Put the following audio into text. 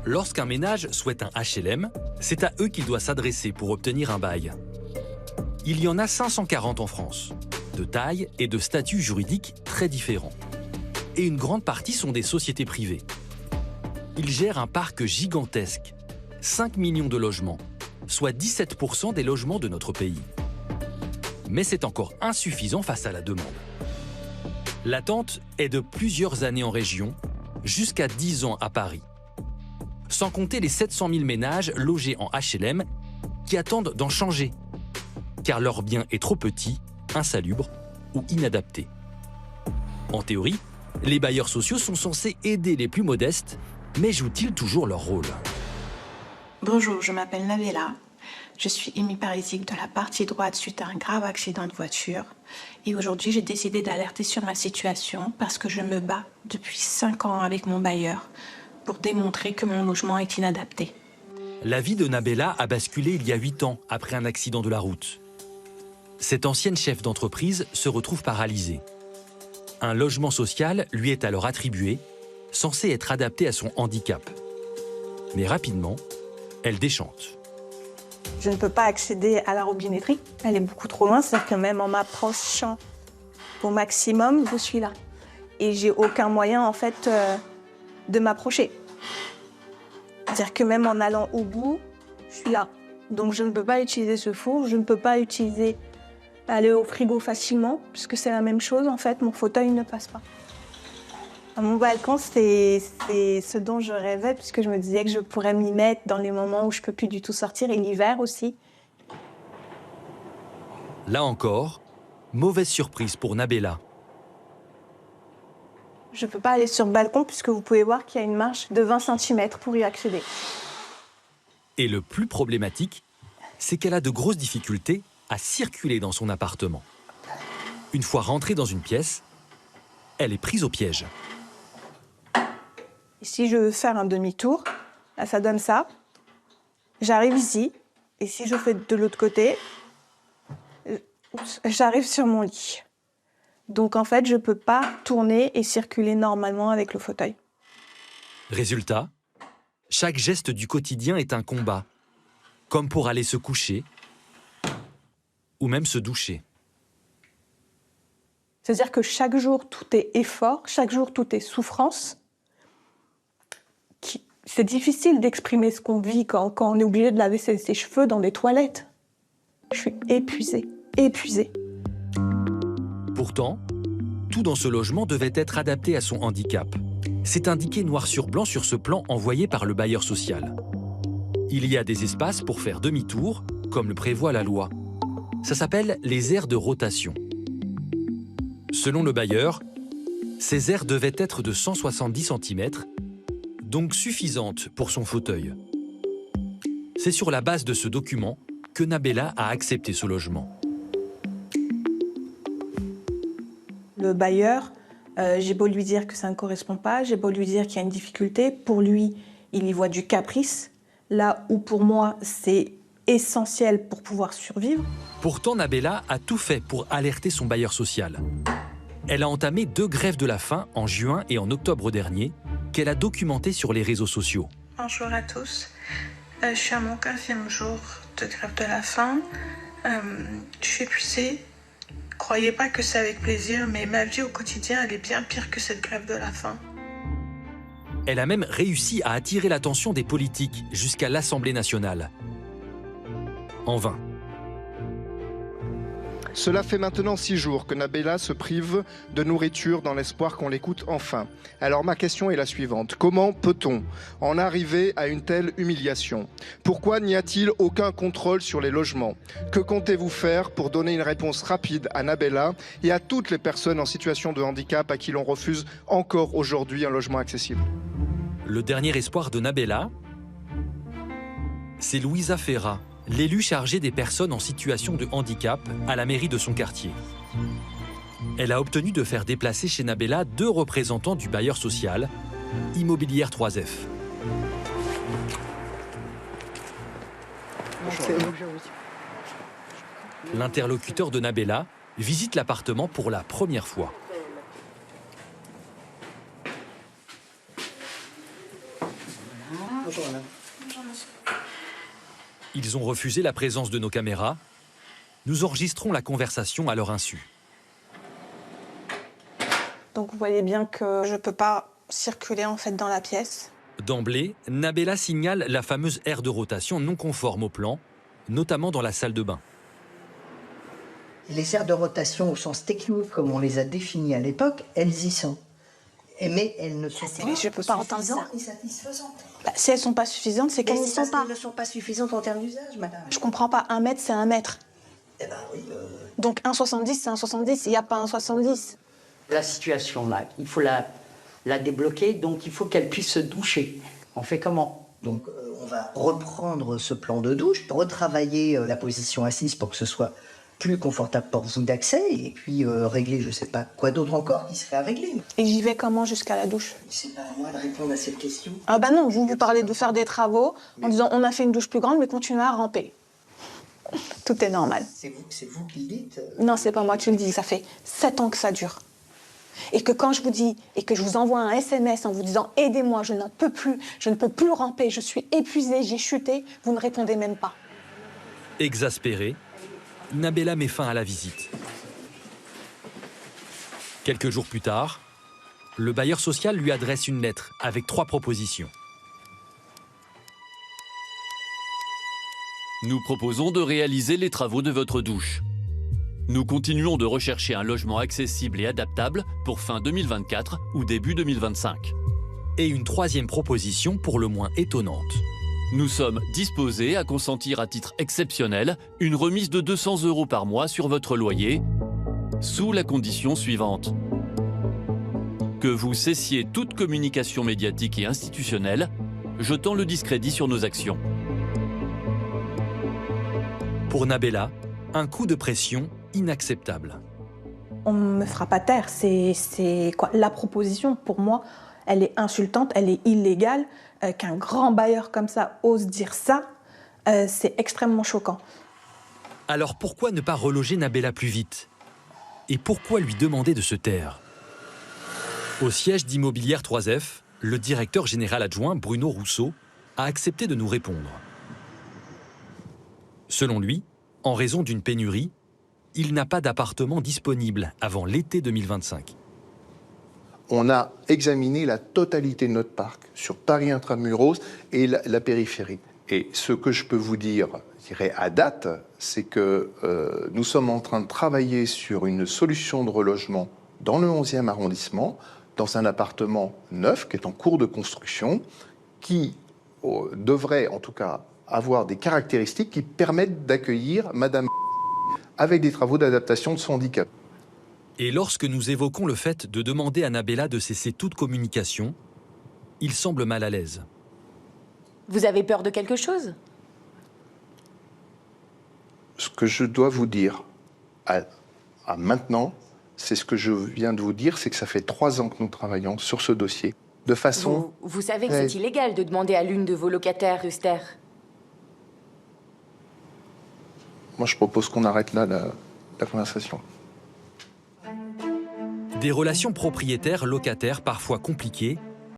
Lorsqu'un ménage souhaite un HLM, c'est à eux qu'il doit s'adresser pour obtenir un bail. Il y en a 540 en France, de taille et de statut juridique très différents. Et une grande partie sont des sociétés privées. Ils gèrent un parc gigantesque, 5 millions de logements, soit 17% des logements de notre pays. Mais c'est encore insuffisant face à la demande. L'attente est de plusieurs années en région, jusqu'à 10 ans à Paris. Sans compter les 700 000 ménages logés en HLM qui attendent d'en changer, car leur bien est trop petit, insalubre ou inadapté. En théorie, les bailleurs sociaux sont censés aider les plus modestes, mais jouent-ils toujours leur rôle? Bonjour, je m'appelle Nabella. Je suis hémiplégique de la partie droite suite à un grave accident de voiture. Et aujourd'hui, j'ai décidé d'alerter sur ma situation parce que je me bats depuis 5 ans avec mon bailleur pour démontrer que mon logement est inadapté. La vie de Nabella a basculé il y a 8 ans après un accident de la route. Cette ancienne chef d'entreprise se retrouve paralysée. Un logement social lui est alors attribué, censé être adapté à son handicap. Mais rapidement, elle déchante. Je ne peux pas accéder à la robinetterie, elle est beaucoup trop loin, c'est-à-dire que même en m'approchant au maximum, je suis là. Et j'ai aucun moyen en fait de m'approcher. C'est-à-dire que même en allant au bout, je suis là. Donc je ne peux pas utiliser ce four, je ne peux pas aller au frigo facilement, puisque c'est la même chose en fait, mon fauteuil ne passe pas. Mon balcon, c'est ce dont je rêvais, puisque je me disais que je pourrais m'y mettre dans les moments où je ne peux plus du tout sortir, et l'hiver aussi. Là encore, mauvaise surprise pour Nabella. Je ne peux pas aller sur le balcon, puisque vous pouvez voir qu'il y a une marche de 20 cm pour y accéder. Et le plus problématique, c'est qu'elle a de grosses difficultés à circuler dans son appartement. Une fois rentrée dans une pièce, elle est prise au piège. Et si je veux faire un demi-tour, là, ça donne ça. J'arrive ici, et si je fais de l'autre côté, j'arrive sur mon lit. Donc en fait, je ne peux pas tourner et circuler normalement avec le fauteuil. Résultat, chaque geste du quotidien est un combat, comme pour aller se coucher ou même se doucher. C'est-à-dire que chaque jour, tout est effort, chaque jour, tout est souffrance. C'est difficile d'exprimer ce qu'on vit quand on est obligé de laver ses cheveux dans des toilettes. Je suis épuisée. Pourtant, tout dans ce logement devait être adapté à son handicap. C'est indiqué noir sur blanc sur ce plan envoyé par le bailleur social. Il y a des espaces pour faire demi-tour, comme le prévoit la loi. Ça s'appelle les aires de rotation. Selon le bailleur, ces aires devaient être de 170 cm, donc suffisantes pour son fauteuil. C'est sur la base de ce document que Nabella a accepté ce logement. Le bailleur, j'ai beau lui dire que ça ne correspond pas, j'ai beau lui dire qu'il y a une difficulté, pour lui, il y voit du caprice, là où pour moi, c'est essentiel pour pouvoir survivre. Pourtant, Nabella a tout fait pour alerter son bailleur social. Elle a entamé 2 grèves de la faim en juin et en octobre dernier, qu'elle a documentées sur les réseaux sociaux. Bonjour à tous, je suis à mon 15e jour de grève de la faim. Je suis épuisée. Croyez pas que c'est avec plaisir, mais ma vie au quotidien, elle est bien pire que cette grève de la faim. Elle a même réussi à attirer l'attention des politiques jusqu'à l'Assemblée nationale. En vain. Cela fait maintenant 6 jours que Nabella se prive de nourriture dans l'espoir qu'on l'écoute enfin. Alors ma question est la suivante. Comment peut-on en arriver à une telle humiliation? Pourquoi n'y a-t-il aucun contrôle sur les logements? Que comptez-vous faire pour donner une réponse rapide à Nabella et à toutes les personnes en situation de handicap à qui l'on refuse encore aujourd'hui un logement accessible? Le dernier espoir de Nabella, c'est Louisa Ferrat, l'élu chargé des personnes en situation de handicap à la mairie de son quartier. Elle a obtenu de faire déplacer chez Nabella 2 représentants du bailleur social, Immobilière 3F. L'interlocuteur de Nabella visite l'appartement pour la première fois. Bonjour, madame. Ils ont refusé la présence de nos caméras. Nous enregistrons la conversation à leur insu. Donc vous voyez bien que je ne peux pas circuler en fait dans la pièce. D'emblée, Nabella signale la fameuse aire de rotation non conforme au plan, notamment dans la salle de bain. Les aires de rotation au sens technique, comme on les a définies à l'époque, elles y sont. Mais elles ne sont Mais je peux pas entendre ça. et satisfaisantes. Bah, si elles ne sont pas suffisantes, c'est qu'elles Mais n'y c'est sont parce pas. qu'elles ne sont pas suffisantes en termes d'usage, madame. Je comprends pas. 1 mètre, c'est 1 mètre. Eh ben oui, Donc 1,70, c'est 1,70. Il n'y a pas 1,70. La situation là, il faut la débloquer, donc il faut qu'elle puisse se doucher. On fait comment? donc on va reprendre ce plan de douche, retravailler la position assise pour que ce soit plus confortable pour vous d'accès, et puis régler je sais pas quoi d'autre encore qui serait à régler. Et j'y vais comment jusqu'à la douche? C'est pas à moi de répondre à cette question. Ah bah non, vous parlez de faire des travaux en disant on a fait une douche plus grande mais continuez à ramper. Tout est normal. C'est vous qui le dites. Non, c'est pas moi qui le dis, ça fait 7 ans que ça dure. Et que quand je vous dis, et que je vous envoie un SMS en vous disant « Aidez-moi, je n'en peux plus, je ne peux plus ramper, je suis épuisée, j'ai chuté », vous ne répondez même pas. Exaspérée, Nabella met fin à la visite. Quelques jours plus tard, le bailleur social lui adresse une lettre avec 3 propositions. Nous proposons de réaliser les travaux de votre douche. Nous continuons de rechercher un logement accessible et adaptable pour fin 2024 ou début 2025. Et une 3e proposition pour le moins étonnante. Nous sommes disposés à consentir à titre exceptionnel une remise de 200 € par mois sur votre loyer, sous la condition suivante. Que vous cessiez toute communication médiatique et institutionnelle, jetant le discrédit sur nos actions. Pour Nabella, un coup de pression inacceptable. On ne me fera pas taire, c'est quoi? La proposition, pour moi, elle est insultante, elle est illégale. Qu'un grand bailleur comme ça ose dire ça, c'est extrêmement choquant. Alors pourquoi ne pas reloger Nabella plus vite? Et pourquoi lui demander de se taire? Au siège d'Immobilière 3F, le directeur général adjoint Bruno Rousseau a accepté de nous répondre. Selon lui, en raison d'une pénurie, il n'a pas d'appartement disponible avant l'été 2025. On a examiné la totalité de notre parc sur Paris Intramuros et la périphérie. Et ce que je peux vous dire, je dirais à date, c'est que nous sommes en train de travailler sur une solution de relogement dans le 11e arrondissement, dans un appartement neuf qui est en cours de construction, qui devrait en tout cas avoir des caractéristiques qui permettent d'accueillir Madame avec des travaux d'adaptation de son handicap. Et lorsque nous évoquons le fait de demander à Nabella de cesser toute communication, il semble mal à l'aise. Vous avez peur de quelque chose? Ce que je dois vous dire à maintenant, c'est ce que je viens de vous dire, c'est que ça fait 3 ans que nous travaillons sur ce dossier. De façon... Vous savez que c'est illégal de demander à l'une de vos locataires Ruster. Moi, je propose qu'on arrête là la conversation. Des relations propriétaires-locataires parfois compliquées